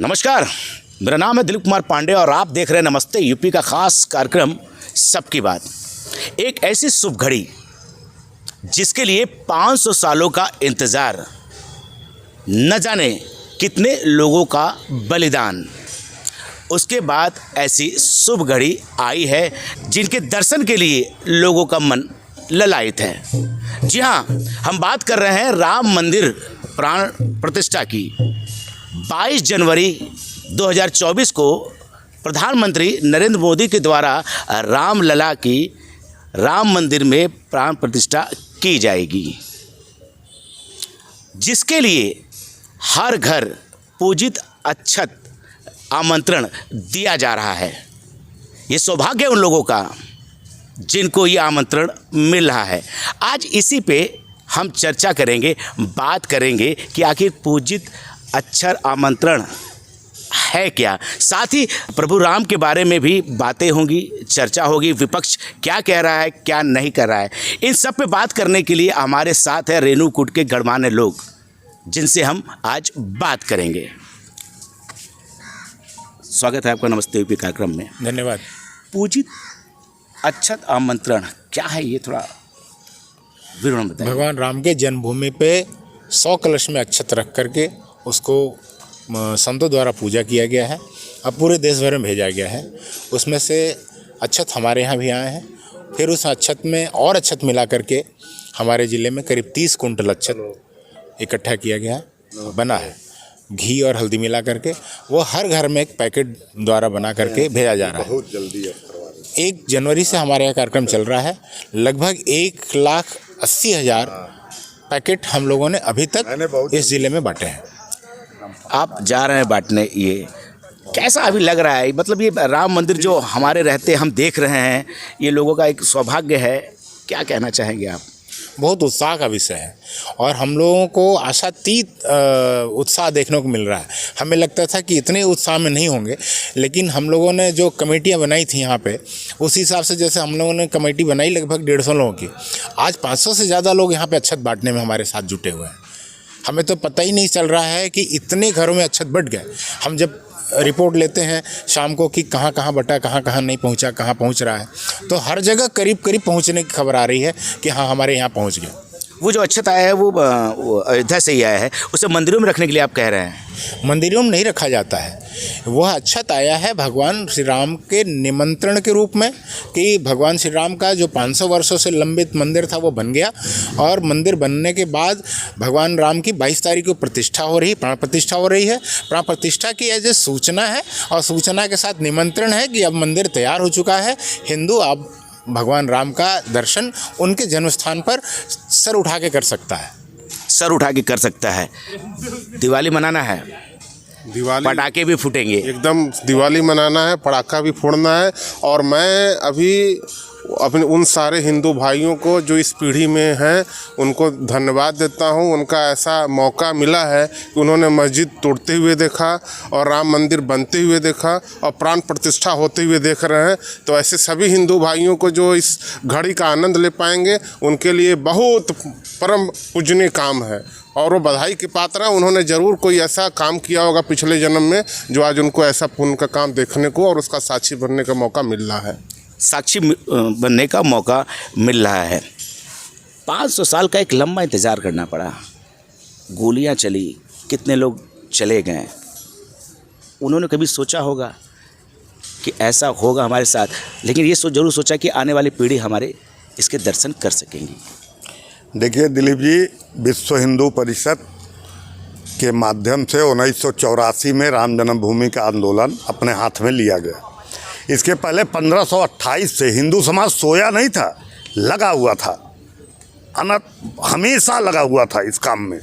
नमस्कार, मेरा नाम है दिलीप कुमार पांडे और आप देख रहे हैं नमस्ते यूपी का खास कार्यक्रम सबकी बात। एक ऐसी शुभ घड़ी जिसके लिए 500 सालों का इंतज़ार, न जाने कितने लोगों का बलिदान, उसके बाद ऐसी शुभ घड़ी आई है जिनके दर्शन के लिए लोगों का मन ललायित है। जी हाँ, हम बात कर रहे हैं राम मंदिर प्राण प्रतिष्ठा की। 22 जनवरी 2024 को प्रधानमंत्री नरेंद्र मोदी के द्वारा रामलला की राम मंदिर में प्राण प्रतिष्ठा की जाएगी, जिसके लिए हर घर पूजित अक्षत आमंत्रण दिया जा रहा है। ये सौभाग्य उन लोगों का जिनको ये आमंत्रण मिल रहा है। आज इसी पे हम चर्चा करेंगे, बात करेंगे कि आखिर पूजित अक्षर आमंत्रण है क्या। साथ ही प्रभु राम के बारे में भी बातें होंगी, चर्चा होगी, विपक्ष क्या कह रहा है, क्या नहीं कर रहा है। इन सब पे बात करने के लिए हमारे साथ है रेणुकूट के गणमान्य लोग, जिनसे हम आज बात करेंगे। स्वागत है आपका नमस्ते यूपी कार्यक्रम में। धन्यवाद। पूजित अक्षत आमंत्रण क्या है, ये थोड़ा विवरण बताइए। भगवान राम के जन्मभूमि पे 100 कलश में अक्षत रख करके उसको संतों द्वारा पूजा किया गया है। अब पूरे देश भर में भेजा गया है। उसमें से अक्षत हमारे यहाँ भी आए हैं। फिर उस अक्षत में और अक्षत मिला करके हमारे ज़िले में करीब 30 कुंटल अक्षत इकट्ठा किया गया है, बना है। घी और हल्दी मिला करके वो हर घर में एक पैकेट द्वारा बना करके भेजा जा रहा है। बहुत जल्दी 1 जनवरी से हमारे यहाँ कार्यक्रम चल रहा है। लगभग 1,80,000 पैकेट हम लोगों ने अभी तक इस ज़िले में बांटे हैं। आप जा रहे हैं बांटने, ये कैसा अभी लग रहा है? मतलब ये राम मंदिर जो हमारे रहते हम देख रहे हैं, ये लोगों का एक सौभाग्य है। क्या कहना चाहेंगे आप? बहुत उत्साह का विषय है और हम लोगों को आशातीत उत्साह देखने को मिल रहा है। हमें लगता था कि इतने उत्साह में नहीं होंगे, लेकिन हम लोगों ने जो कमेटियां बनाई थी यहाँ पे, उस हिसाब से जैसे हम लोगों ने कमेटी बनाई लगभग 150 लोगों की, आज 500 से ज़्यादा लोग यहाँ पे अक्षत बांटने में हमारे साथ जुटे हुए हैं। हमें तो पता ही नहीं चल रहा है कि इतने घरों में अक्षत बट गए। हम जब रिपोर्ट लेते हैं शाम को कि कहाँ कहाँ बटा, कहाँ कहाँ नहीं पहुँचा, कहाँ पहुँच रहा है, तो हर जगह करीब करीब पहुँचने की खबर आ रही है कि हाँ हमारे यहाँ पहुँच गया। वो जो अक्षत आया है वो अयोध्या से ही आया है, उसे मंदिरों में रखने के लिए आप कह रहे हैं? मंदिरों में नहीं रखा जाता है। वह अक्षत आया है भगवान श्री राम के निमंत्रण के रूप में कि भगवान श्री राम का जो 500 वर्षों से लंबित मंदिर था वो बन गया, और मंदिर बनने के बाद भगवान राम की 22 तारीख को प्रतिष्ठा हो रही, प्राण प्रतिष्ठा हो रही है। प्राण प्रतिष्ठा की एज ए सूचना है और सूचना के साथ निमंत्रण है कि अब मंदिर तैयार हो चुका है। हिंदू अब भगवान राम का दर्शन उनके जन्म स्थान पर सर उठा के कर सकता है। सर उठा के कर सकता है। दिवाली मनाना है, दिवाली पटाखे भी फूटेंगे। एकदम दिवाली मनाना है, पटाखा भी फोड़ना है। और मैं अभी अपने उन सारे हिंदू भाइयों को जो इस पीढ़ी में हैं उनको धन्यवाद देता हूं। उनका ऐसा मौका मिला है कि उन्होंने मस्जिद तोड़ते हुए देखा और राम मंदिर बनते हुए देखा और प्राण प्रतिष्ठा होते हुए देख रहे हैं। तो ऐसे सभी हिंदू भाइयों को जो इस घड़ी का आनंद ले पाएंगे, उनके लिए बहुत परम पूजनीय काम है और वो बधाई के पात्र हैं। उन्होंने ज़रूर कोई ऐसा काम किया होगा पिछले जन्म में जो आज उनको ऐसा पुण्य का काम देखने को और उसका साक्षी बनने का मौका मिल रहा है। साक्षी बनने का मौका मिल रहा है। 500 साल का एक लंबा इंतज़ार करना पड़ा, गोलियां चली, कितने लोग चले गए। उन्होंने कभी सोचा होगा कि ऐसा होगा हमारे साथ, लेकिन ये जरूर सोचा कि आने वाली पीढ़ी हमारे इसके दर्शन कर सकेंगी। देखिए दिलीप जी, विश्व हिंदू परिषद के माध्यम से 1984 में राम जन्मभूमि का आंदोलन अपने हाथ में लिया गया। इसके पहले 1528 से हिंदू समाज सोया नहीं था, लगा हुआ था, हमेशा लगा हुआ था इस काम में।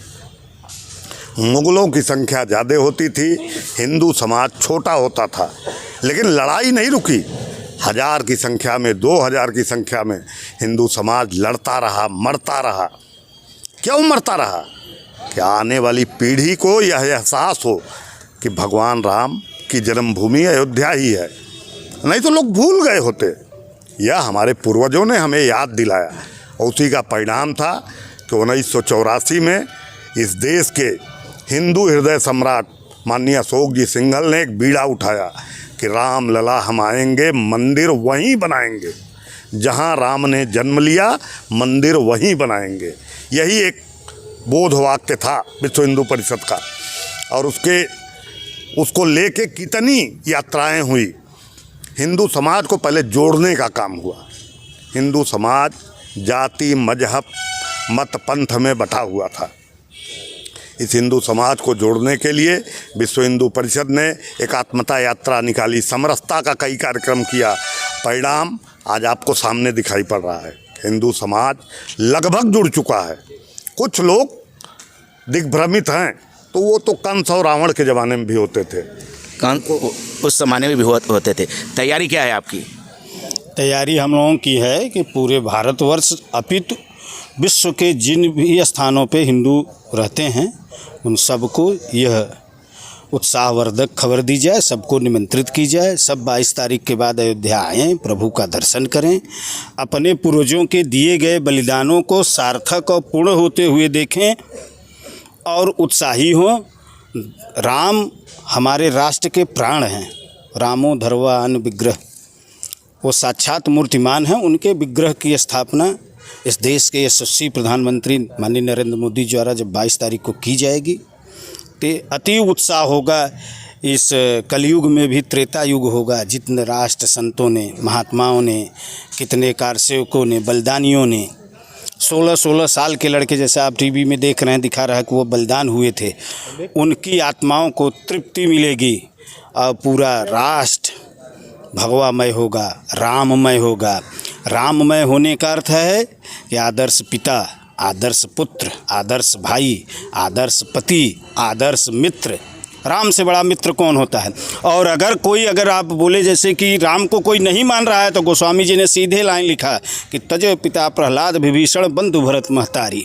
मुगलों की संख्या ज़्यादा होती थी, हिंदू समाज छोटा होता था, लेकिन लड़ाई नहीं रुकी। 1000 की संख्या में, 2000 की संख्या में हिंदू समाज लड़ता रहा, मरता रहा। क्यों मरता रहा? कि आने वाली पीढ़ी को यह एहसास हो कि भगवान राम की जन्मभूमि अयोध्या ही है। नहीं तो लोग भूल गए होते। यह हमारे पूर्वजों ने हमें याद दिलाया और उसी का परिणाम था कि 1984 में इस देश के हिंदू हृदय सम्राट माननीय अशोक जी सिंघल ने एक बीड़ा उठाया कि राम लला हम आएंगे, मंदिर वहीं बनाएंगे, जहां राम ने जन्म लिया मंदिर वहीं बनाएंगे। यही एक बोध वाक्य था विश्व हिंदू परिषद का। और उसको लेके कितनी यात्राएं हुई। हिंदू समाज को पहले जोड़ने का काम हुआ। हिंदू समाज जाति, मजहब, मत, पंथ में बटा हुआ था। इस हिंदू समाज को जोड़ने के लिए विश्व हिंदू परिषद ने एकात्मता यात्रा निकाली, समरसता का कई कार्यक्रम किया। परिणाम आज आपको सामने दिखाई पड़ रहा है। हिंदू समाज लगभग जुड़ चुका है। कुछ लोग दिग्भ्रमित हैं, तो वो तो कंस और रावण के ज़माने में भी होते थे। उस ज़माने में भी होते थे। तैयारी क्या है आपकी? तैयारी हम लोगों की है कि पूरे भारतवर्ष अपितु विश्व के जिन भी स्थानों पे हिंदू रहते हैं उन सबको यह उत्साहवर्धक खबर दी जाए, सबको निमंत्रित की जाए। सब 22 तारीख के बाद अयोध्या आएँ, प्रभु का दर्शन करें, अपने पूर्वजों के दिए गए बलिदानों को सार्थक और पूर्ण होते हुए देखें और उत्साही हों। राम हमारे राष्ट्र के प्राण हैं। रामो धर्वान विग्रह, वो साक्षात मूर्तिमान हैं। उनके विग्रह की स्थापना इस देश के यशस्वी प्रधानमंत्री माननीय नरेंद्र मोदी द्वारा जब 22 तारीख को की जाएगी तो अति उत्साह होगा। इस कलयुग में भी त्रेता युग होगा। जितने राष्ट्र संतों ने, महात्माओं ने, कितने कारसेवकों ने, बलिदानियों ने, 16-16 साल के लड़के जैसे आप टीवी में देख रहे हैं, दिखा रहा है कि वो बलिदान हुए थे, उनकी आत्माओं को तृप्ति मिलेगी और पूरा राष्ट्र भगवामय होगा, राममय होगा। राममय होने का अर्थ है कि आदर्श पिता, आदर्श पुत्र, आदर्श भाई, आदर्श पति, आदर्श मित्र। राम से बड़ा मित्र कौन होता है? और अगर आप बोले जैसे कि राम को कोई नहीं मान रहा है, तो गोस्वामी जी ने सीधे लाइन लिखा कि तजो पिता प्रहलाद विभीषण बंधु भरत महतारी,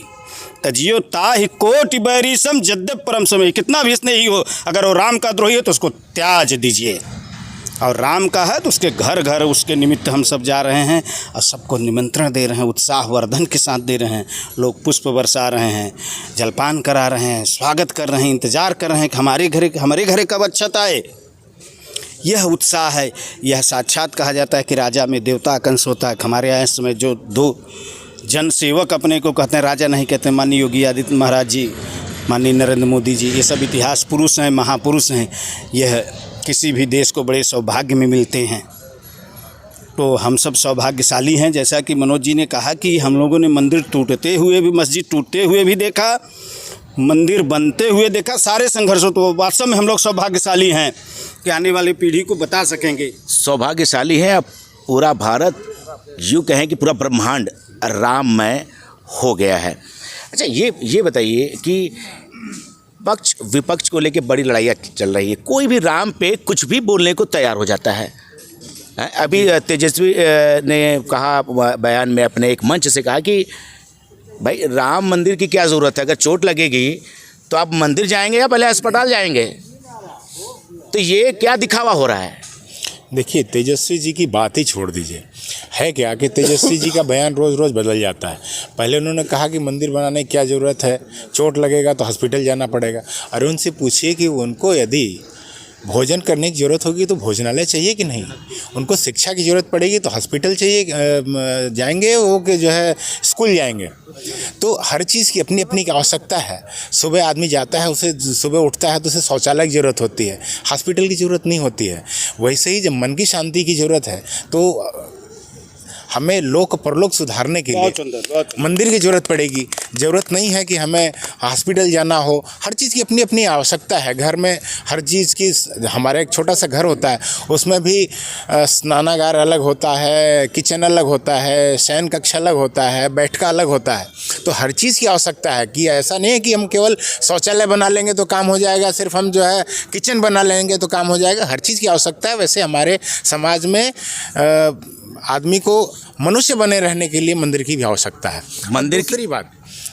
तजियो ताहि कोटि बैरी सम जद्यप परम समय। कितना भी स्नेही हो, अगर वो राम का द्रोही हो तो उसको त्याज दीजिए। और राम का है तो उसके घर घर उसके निमित्त हम सब जा रहे हैं और सबको निमंत्रण दे रहे हैं, उत्साहवर्धन के साथ दे रहे हैं। लोग पुष्प बरसा रहे हैं, जलपान करा रहे हैं, स्वागत कर रहे हैं, इंतज़ार कर रहे हैं कि हमारे घरे कब अच्छत आए। यह उत्साह है। यह साक्षात कहा जाता है कि राजा में देवता का अंश होता है। हमारे यहाँ इस समय जो 2 जनसेवक अपने को कहते हैं, राजा नहीं कहते, माननीय योगी आदित्य महाराज जी, माननीय नरेंद्र मोदी जी, ये सब इतिहास पुरुष हैं, महापुरुष हैं। यह किसी भी देश को बड़े सौभाग्य में मिलते हैं। तो हम सब सौभाग्यशाली हैं। जैसा कि मनोज जी ने कहा कि हम लोगों ने मंदिर टूटते हुए भी, मस्जिद टूटते हुए भी देखा, मंदिर बनते हुए देखा, सारे संघर्षों। तो वास्तव में हम लोग सौभाग्यशाली हैं कि आने वाली पीढ़ी को बता सकेंगे। सौभाग्यशाली है। अब पूरा भारत, यूँ कहें कि पूरा ब्रह्मांड राममय हो गया है। अच्छा, ये बताइए कि पक्ष विपक्ष को लेके बड़ी लड़ाइयाँ चल रही है। कोई भी राम पे कुछ भी बोलने को तैयार हो जाता है। अभी तेजस्वी ने कहा बयान में, अपने एक मंच से कहा कि भाई राम मंदिर की क्या ज़रूरत है, अगर चोट लगेगी तो आप मंदिर जाएंगे या पहले अस्पताल जाएंगे? तो ये क्या दिखावा हो रहा है? देखिए, तेजस्वी जी की बात ही छोड़ दीजिए। है क्या कि तेजस्वी जी का बयान रोज़ रोज़ बदल जाता है। पहले उन्होंने कहा कि मंदिर बनाने की क्या ज़रूरत है, चोट लगेगा तो हॉस्पिटल जाना पड़ेगा। अरे उनसे पूछिए कि उनको यदि भोजन करने की ज़रूरत होगी तो भोजनालय चाहिए कि नहीं, उनको शिक्षा की ज़रूरत पड़ेगी तो हॉस्पिटल चाहिए, जाएंगे वो कि जो है स्कूल जाएंगे। तो हर चीज़ की अपनी अपनी आवश्यकता है। सुबह आदमी जाता है, उसे सुबह उठता है तो उसे शौचालय की ज़रूरत होती है, हॉस्पिटल की ज़रूरत नहीं होती है। वैसे ही जब मन की शांति की ज़रूरत है तो हमें लोक परलोक सुधारने के लिए मंदिर की ज़रूरत पड़ेगी। ज़रूरत नहीं है कि हमें हॉस्पिटल जाना हो। हर चीज़ की अपनी अपनी आवश्यकता है। घर में हर चीज़ की, हमारा एक छोटा सा घर होता है, उसमें भी स्नानागार अलग होता है, किचन अलग होता है, शयन कक्ष अलग होता है, बैठका अलग होता है। तो हर चीज़ की आवश्यकता है कि ऐसा नहीं है कि हम केवल शौचालय बना लेंगे तो काम हो जाएगा, सिर्फ हम जो है किचन बना लेंगे तो काम हो जाएगा। हर चीज़ की आवश्यकता है। वैसे हमारे समाज में आदमी को मनुष्य बने रहने के लिए मंदिर की भी आवश्यकता है। मंदिर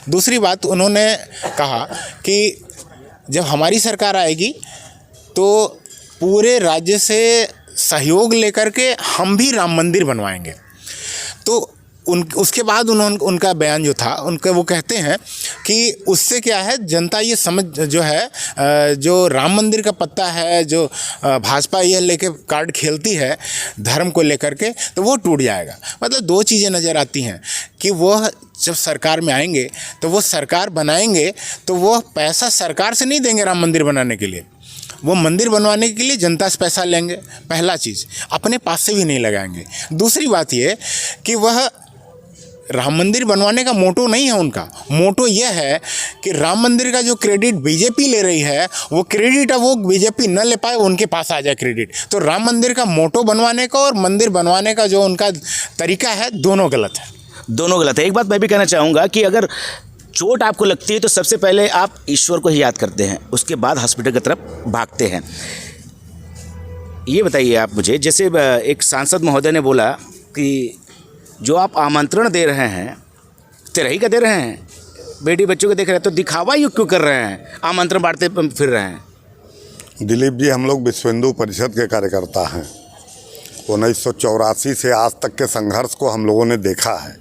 दूसरी बात उन्होंने कहा कि जब हमारी सरकार आएगी तो पूरे राज्य से सहयोग लेकर के हम भी राम मंदिर बनवाएंगे। तो उसके बाद उनका बयान जो था उनका, वो कहते हैं कि उससे क्या है, जनता ये समझ जो है जो राम मंदिर का पत्ता है, जो भाजपा ये लेके कार्ड खेलती है धर्म को लेकर के, तो वो टूट जाएगा। मतलब दो चीज़ें नज़र आती हैं कि वह जब सरकार में आएंगे तो वो सरकार बनाएंगे तो वो पैसा सरकार से नहीं देंगे राम मंदिर बनाने के लिए, वो मंदिर बनवाने के लिए जनता से पैसा लेंगे। पहला चीज़, अपने पास से भी नहीं लगाएंगे। दूसरी बात ये कि वह राम मंदिर बनवाने का मोटो नहीं है, उनका मोटो यह है कि राम मंदिर का जो क्रेडिट बीजेपी ले रही है, वो क्रेडिट अब वो बीजेपी न ले पाए, उनके पास आ जाए क्रेडिट। तो राम मंदिर का मोटो बनवाने का और मंदिर बनवाने का जो उनका तरीका है, दोनों गलत है। दोनों गलत है। एक बात मैं भी कहना चाहूँगा कि अगर चोट आपको लगती है तो सबसे पहले आप ईश्वर को ही याद करते हैं, उसके बाद हॉस्पिटल की तरफ भागते हैं। ये बताइए आप मुझे, जैसे एक सांसद महोदय ने बोला कि जो आप आमंत्रण दे रहे हैं तेरही का दे रहे हैं, बेटी बच्चों को देख रहे हैं, तो दिखावा ही क्यों कर रहे हैं, आमंत्रण बांटते फिर रहे हैं? दिलीप जी, हम लोग विश्व हिंदू परिषद के कार्यकर्ता हैं। 1984 से आज तक के संघर्ष को हम लोगों ने देखा है।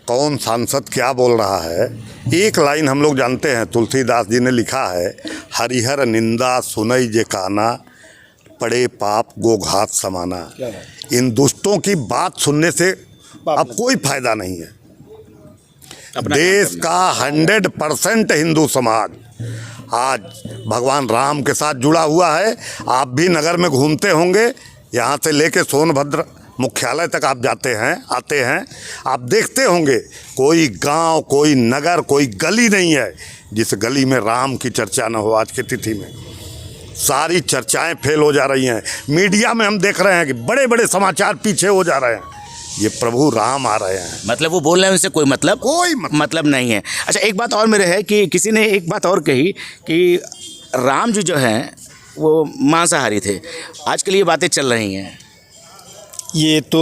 कौन सांसद क्या बोल रहा है, एक लाइन हम लोग जानते हैं, तुलसीदास जी ने लिखा है, हरिहर निंदा सुनई जे काना, पड़े पाप गोघात समाना। इन दुष्टों की बात सुनने से अब कोई फायदा नहीं है। देश का 100% हिंदू समाज आज भगवान राम के साथ जुड़ा हुआ है। आप भी नगर में घूमते होंगे, यहाँ से लेके सोनभद्र मुख्यालय तक आप जाते हैं, आते हैं, आप देखते होंगे कोई गांव, कोई नगर, कोई गली नहीं है जिस गली में राम की चर्चा न हो। आज की तिथि में सारी चर्चाएं फेल हो जा रही हैं। मीडिया में हम देख रहे हैं कि बड़े बड़े समाचार पीछे हो जा रहे हैं। ये प्रभु राम आ रहे हैं, मतलब वो बोल रहे हैं, उनसे कोई मतलब नहीं है। अच्छा, एक बात और मेरे है कि किसी ने एक बात और कही कि राम जी जो हैं वो मांसाहारी थे। आजकल ये बातें चल रही हैं। ये तो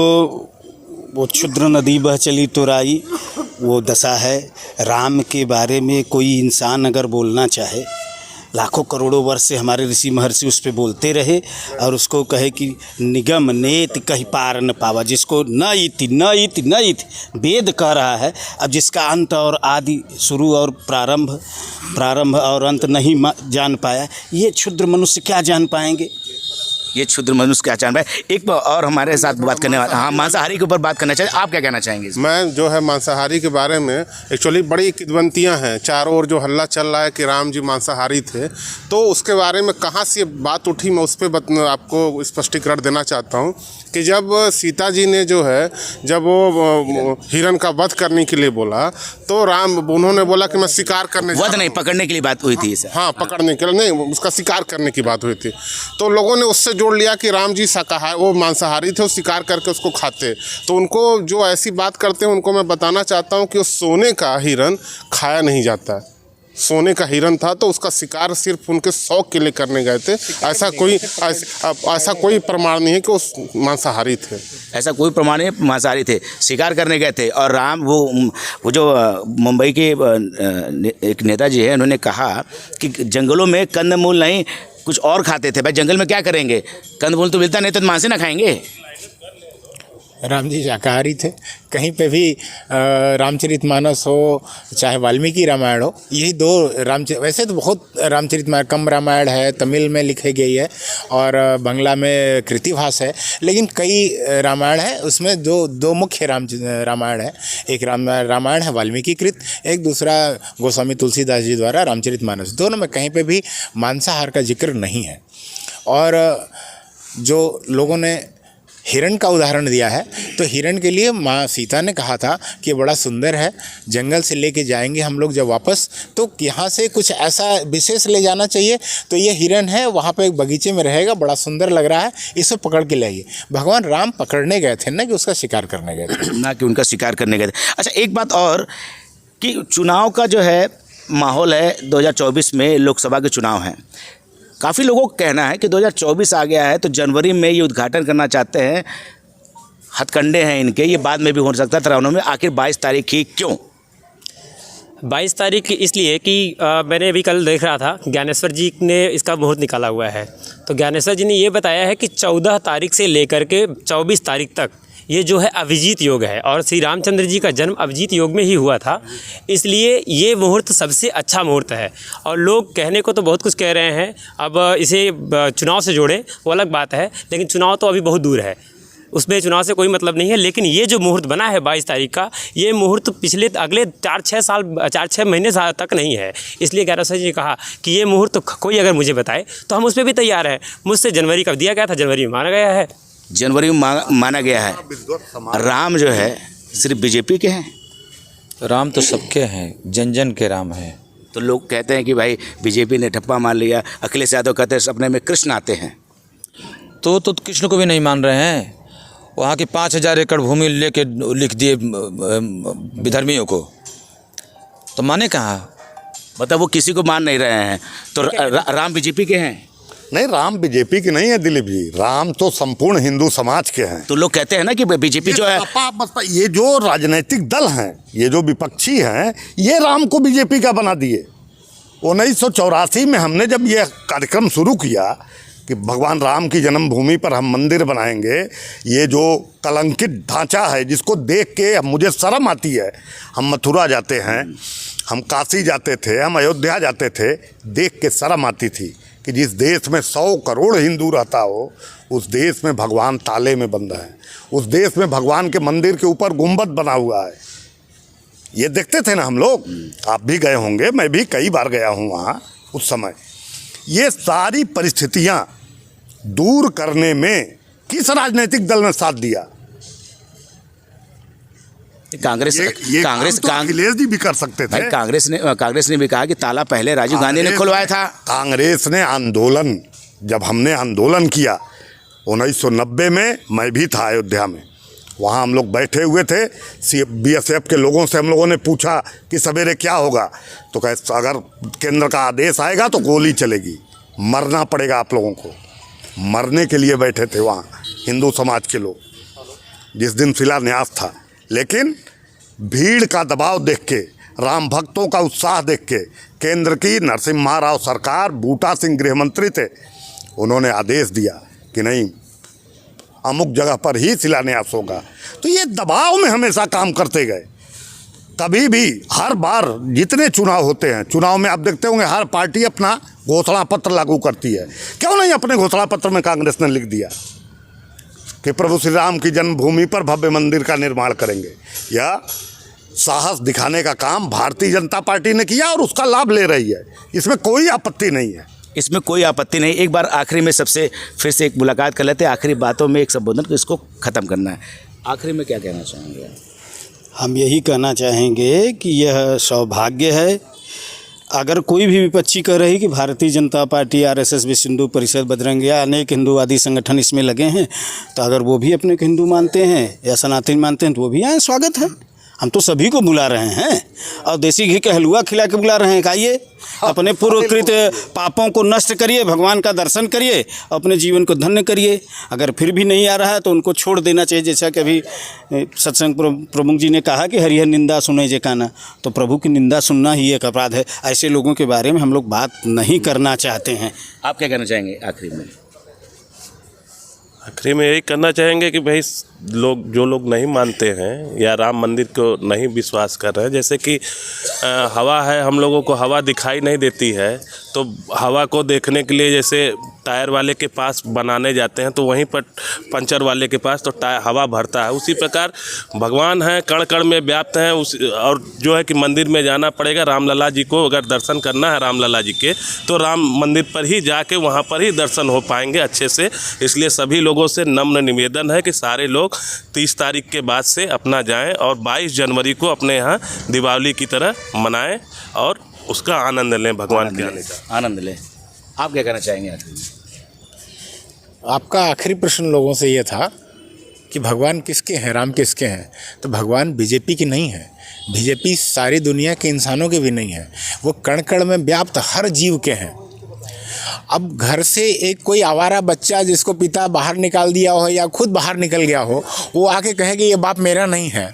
वो क्षुद्र नदी बह चली तो राई, वो दशा है। राम के बारे में कोई इंसान अगर बोलना चाहे, लाखों करोड़ों वर्ष से हमारे ऋषि महर्षि उस पर बोलते रहे और उसको कहे कि निगम नेति कहीं पार न पावा, जिसको न इति वेद कह रहा है। अब जिसका अंत और आदि, शुरू और प्रारंभ और अंत नहीं जान पाया, ये क्षुद्र मनुष्य क्या जान पाएंगे? ये क्षुद्र मनुष्य क्या जान पाए। एक और हमारे साथ बात करने वाला, हाँ, मांसाहारी के ऊपर बात करना चाहिए, आप क्या कहना चाहेंगे? मैं जो है मांसाहारी के बारे में, एक्चुअली बड़ी किदवंतियाँ हैं, चारों ओर जो हल्ला चल रहा है कि राम जी मांसाहारी थे, तो उसके बारे में कहाँ से बात उठी, मैं उस पर आपको स्पष्टीकरण देना चाहता हूँ कि जब सीता जी ने जो है, जब वो हिरण का वध करने के लिए बोला, तो राम, उन्होंने बोला कि मैं शिकार करने, वध नहीं, पकड़ने के लिए बात हुई थी। हाँ, पकड़ने के लिए नहीं, उसका शिकार करने की बात हुई थी। तो लोगों ने उससे जोड़ लिया कि राम जी शाकाहारी, वो मांसाहारी थे, वो शिकार करके उसको खाते। तो उनको जो ऐसी बात करते हैं उनको मैं बताना चाहता हूँ कि वो सोने का हिरण खाया नहीं जाता है। सोने का हिरण था तो उसका शिकार सिर्फ उनके शौक के लिए करने गए थे। ऐसा कोई प्रमाण नहीं है कि वो मांसाहारी थे। ऐसा कोई प्रमाण नहीं, मांसाहारी थे, शिकार करने गए थे। और राम, वो जो मुंबई के एक नेताजी है, उन्होंने कहा कि जंगलों में कंदमूल नहीं कुछ और खाते थे। भाई जंगल में क्या करेंगे, कंदमूल तो मिलता नहीं तो मांस ना खाएंगे। राम जी शाकाहारी थे। कहीं पे भी रामचरितमानस हो चाहे वाल्मीकि रामायण हो, यही दो वैसे तो बहुत रामचरितमानस, कम रामायण है, तमिल में लिखी गई है और बांग्ला में कृतिभास है, लेकिन कई रामायण है। उसमें दो मुख्य रामायण है। एक रामायण है वाल्मीकि कृत, एक दूसरा गोस्वामी तुलसीदास जी द्वारा रामचरितमानस। दोनों में कहीं पे भी मांसाहार का जिक्र नहीं है। और जो लोगों ने हिरण का उदाहरण दिया है, तो हिरण के लिए माँ सीता ने कहा था कि बड़ा सुंदर है, जंगल से लेके जाएंगे हम लोग जब वापस, तो यहाँ से कुछ ऐसा विशेष ले जाना चाहिए। तो ये हिरण है, वहाँ पे एक बगीचे में रहेगा, बड़ा सुंदर लग रहा है, इसे पकड़ के लाइए। भगवान राम पकड़ने गए थे, ना कि उसका शिकार करने गए थे, ना कि उनका शिकार करने गए थे। अच्छा, एक बात और कि चुनाव का जो है माहौल है, 2024 में लोकसभा के चुनाव हैं। काफ़ी लोगों का कहना है कि 2024 आ गया है तो जनवरी में ये उद्घाटन करना चाहते हैं। हथकंडे हैं इनके, ये बाद में भी हो सकता है तरावनों में। आखिर 22 तारीख ही क्यों? 22 तारीख इसलिए कि मैंने अभी कल देख रहा था, ज्ञानेश्वर जी ने इसका मुहूर्त निकाला हुआ है। तो ज्ञानेश्वर जी ने ये बताया है कि 14 तारीख से लेकर के 24 तारीख तक ये जो है अभिजीत योग है और श्री रामचंद्र जी का जन्म अभिजीत योग में ही हुआ था, इसलिए ये मुहूर्त सबसे अच्छा मुहूर्त है। और लोग कहने को तो बहुत कुछ कह रहे हैं, अब इसे चुनाव से जोड़ें वो अलग बात है, लेकिन चुनाव तो अभी बहुत दूर है, उसमें चुनाव से कोई मतलब नहीं है। लेकिन ये जो मुहूर्त बना है 22 तारीख का, ये मुहूर्त पिछले अगले 4-6 महीने तक नहीं है। इसलिए ज्ञानेश्वर जी ने कहा कि ये मुहूर्त कोई अगर मुझे बताए तो हम उस पर भी तैयार हैं। मुझसे जनवरी का दिया गया था, जनवरी में माना गया है, जनवरी में माना गया है। राम जो है सिर्फ बीजेपी के हैं? राम तो सबके हैं, जन जन के राम हैं। तो लोग कहते हैं कि भाई बीजेपी ने ठप्पा मार लिया, अखिलेश यादव कहते हैं सपने में कृष्ण आते हैं। तो कृष्ण को भी नहीं मान रहे हैं। वहाँ की 5000 एकड़ भूमि लेके लिख दिए विधर्मियों को, तो माने कहाँ? मतलब वो किसी को मान नहीं रहे हैं। तो राम बीजेपी के हैं? नहीं, राम बीजेपी के नहीं है दिलीप जी, राम तो संपूर्ण हिंदू समाज के हैं। तो लोग कहते हैं ना कि बीजेपी जो है, ये जो राजनीतिक दल हैं, ये जो विपक्षी हैं, ये राम को बीजेपी का बना दिए। 1984 में हमने जब ये कार्यक्रम शुरू किया कि भगवान राम की जन्मभूमि पर हम मंदिर बनाएंगे, ये जो कलंकित ढांचा है जिसको देख के मुझे शर्म आती है। हम मथुरा जाते हैं, हम काशी जाते थे, हम अयोध्या जाते थे, देख के शर्म आती थी कि जिस देश में 100 करोड़ हिंदू रहता हो, उस देश में भगवान ताले में बंद है, उस देश में भगवान के मंदिर के ऊपर गुंबद बना हुआ है। ये देखते थे ना हम लोग, आप भी गए होंगे, मैं भी कई बार गया हूँ वहाँ उस समय। ये सारी परिस्थितियाँ दूर करने में किस राजनीतिक दल ने साथ दिया? कांग्रेस अखिलेश जी भी कर सकते थे। भाई कांग्रेस ने भी कहा कि ताला पहले राजीव गांधी ने खुलवाया था। कांग्रेस ने आंदोलन, जब हमने आंदोलन किया 1990 में, मैं भी था अयोध्या में, वहाँ हम लोग बैठे हुए थे, BSF के लोगों से हम लोगों ने पूछा कि सवेरे क्या होगा, तो कहे अगर केंद्र का आदेश आएगा तो गोली चलेगी, मरना पड़ेगा आप लोगों को। मरने के लिए बैठे थे वहाँ हिंदू समाज के लोग, जिस दिन शिलान्यास था। लेकिन भीड़ का दबाव देख के, राम भक्तों का उत्साह देख के, केंद्र की नरसिम्हा राव सरकार, बूटा सिंह गृह मंत्री थे, उन्होंने आदेश दिया कि नहीं, अमुक जगह पर ही शिलान्यास होगा। तो ये दबाव में हमेशा काम करते गए। कभी भी, हर बार जितने चुनाव होते हैं, चुनाव में आप देखते होंगे हर पार्टी अपना घोषणा पत्र लागू करती है। क्यों नहीं अपने घोषणा पत्र में कांग्रेस ने लिख दिया कि प्रभु श्री राम की जन्मभूमि पर भव्य मंदिर का निर्माण करेंगे? या साहस दिखाने का काम भारतीय जनता पार्टी ने किया और उसका लाभ ले रही है, इसमें कोई आपत्ति नहीं है। इसमें कोई आपत्ति नहीं। एक बार आखिरी में सबसे फिर से एक मुलाकात कर लेते हैं, आखिरी बातों में एक संबोधन को इसको ख़त्म करना है। आखिरी में क्या कहना चाहेंगे? हम यही कहना चाहेंगे कि यह सौभाग्य है, अगर कोई भी विपक्षी कह रही कि भारतीय जनता पार्टी, RSS, विश्व हिंदू परिषद, बजरंग या अनेक हिंदूवादी संगठन इसमें लगे हैं, तो अगर वो भी अपने को हिंदू मानते हैं या सनातन मानते हैं तो वो भी आए, स्वागत है। हम तो सभी को बुला रहे हैं और देसी घी का हलवा खिला के बुला रहे हैं। आइए, अपने पूर्वकृत पापों को नष्ट करिए, भगवान का दर्शन करिए, अपने जीवन को धन्य करिए। अगर फिर भी नहीं आ रहा है तो उनको छोड़ देना चाहिए। जैसा कि अभी सत्संग प्रमुख जी ने कहा कि हरिहर निंदा सुने जे काना, तो प्रभु की निंदा सुनना ही एक अपराध है। ऐसे लोगों के बारे में हम लोग बात नहीं करना चाहते हैं। आप क्या कहना चाहेंगे आखिरी में? आखिरी में यही करना चाहेंगे कि भाई जो लोग नहीं मानते हैं या राम मंदिर को नहीं विश्वास कर रहे हैं, जैसे कि हवा है, हम लोगों को हवा दिखाई नहीं देती है, तो हवा को देखने के लिए जैसे टायर वाले के पास बनाने जाते हैं तो वहीं पर पंचर वाले के पास तो हवा भरता है। उसी प्रकार भगवान है, कण कण में व्याप्त हैं, और जो है कि मंदिर में जाना पड़ेगा। रामलला जी को अगर दर्शन करना है रामलला जी के, तो राम मंदिर पर ही जाके वहाँ पर ही दर्शन हो पाएंगे अच्छे से। इसलिए सभी लोगों से नम्र निवेदन है कि सारे लोग 30 तारीख के बाद से अपना जाएं और 22 जनवरी को अपने यहाँ दीपावली की तरह मनाएं और उसका आनंद लें, भगवान के आने का आनंद लें। आप क्या कहना चाहेंगे आखिर में? आपका आखिरी प्रश्न लोगों से ये था कि भगवान किसके हैं, राम किसके हैं? तो भगवान बीजेपी की नहीं है, बीजेपी सारी दुनिया के इंसानों के भी नहीं है, वो कण कण में व्याप्त हर जीव के हैं। अब घर से एक कोई आवारा बच्चा जिसको पिता बाहर निकाल दिया हो या खुद बाहर निकल गया हो, वो आके कहे कि ये बाप मेरा नहीं है,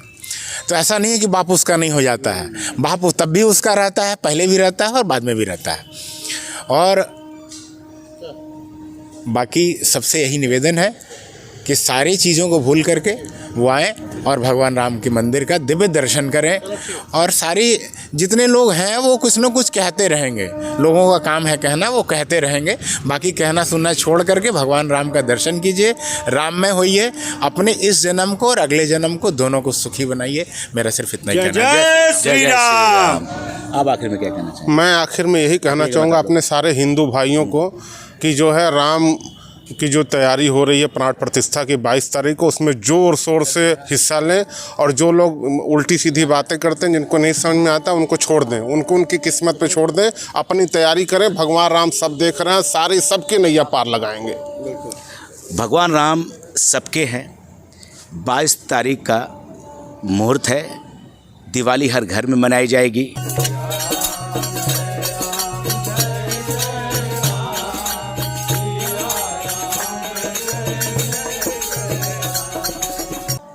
तो ऐसा नहीं है कि बाप उसका नहीं हो जाता है। बाप तब भी उसका रहता है, पहले भी रहता है और बाद में भी रहता है। और बाकी सबसे यही निवेदन है कि सारी चीज़ों को भूल करके वो आए और भगवान राम के मंदिर का दिव्य दर्शन करें। और सारी जितने लोग हैं वो कुछ न कुछ कहते रहेंगे, लोगों का काम है कहना, वो कहते रहेंगे। बाकी कहना सुनना छोड़ करके भगवान राम का दर्शन कीजिए, राममय होइए, अपने इस जन्म को और अगले जन्म को दोनों को सुखी बनाइए। मेरा सिर्फ इतना ही कहना है। जय श्री राम। आप आखिर में क्या कहना चाहेंगे? मैं आखिर में यही कहना चाहूँगा अपने सारे हिंदू भाइयों को कि जो है राम की जो तैयारी हो रही है प्राण प्रतिष्ठा की 22 तारीख को, उसमें जोर शोर से हिस्सा लें। और जो लोग उल्टी सीधी बातें करते हैं, जिनको नहीं समझ में आता, उनको छोड़ दें, उनको उनकी किस्मत पे छोड़ दें, अपनी तैयारी करें। भगवान राम सब देख रहे हैं, सारी सबकी नैया पार लगाएंगे। भगवान राम सबके हैं। 22 तारीख का मुहूर्त है, दिवाली हर घर में मनाई जाएगी।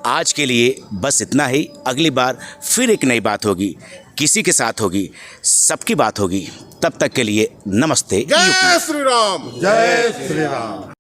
आज के लिए बस इतना ही। अगली बार फिर एक नई बात होगी, किसी के साथ होगी, सबकी बात होगी। तब तक के लिए नमस्ते। जय श्री राम। जय श्री राम।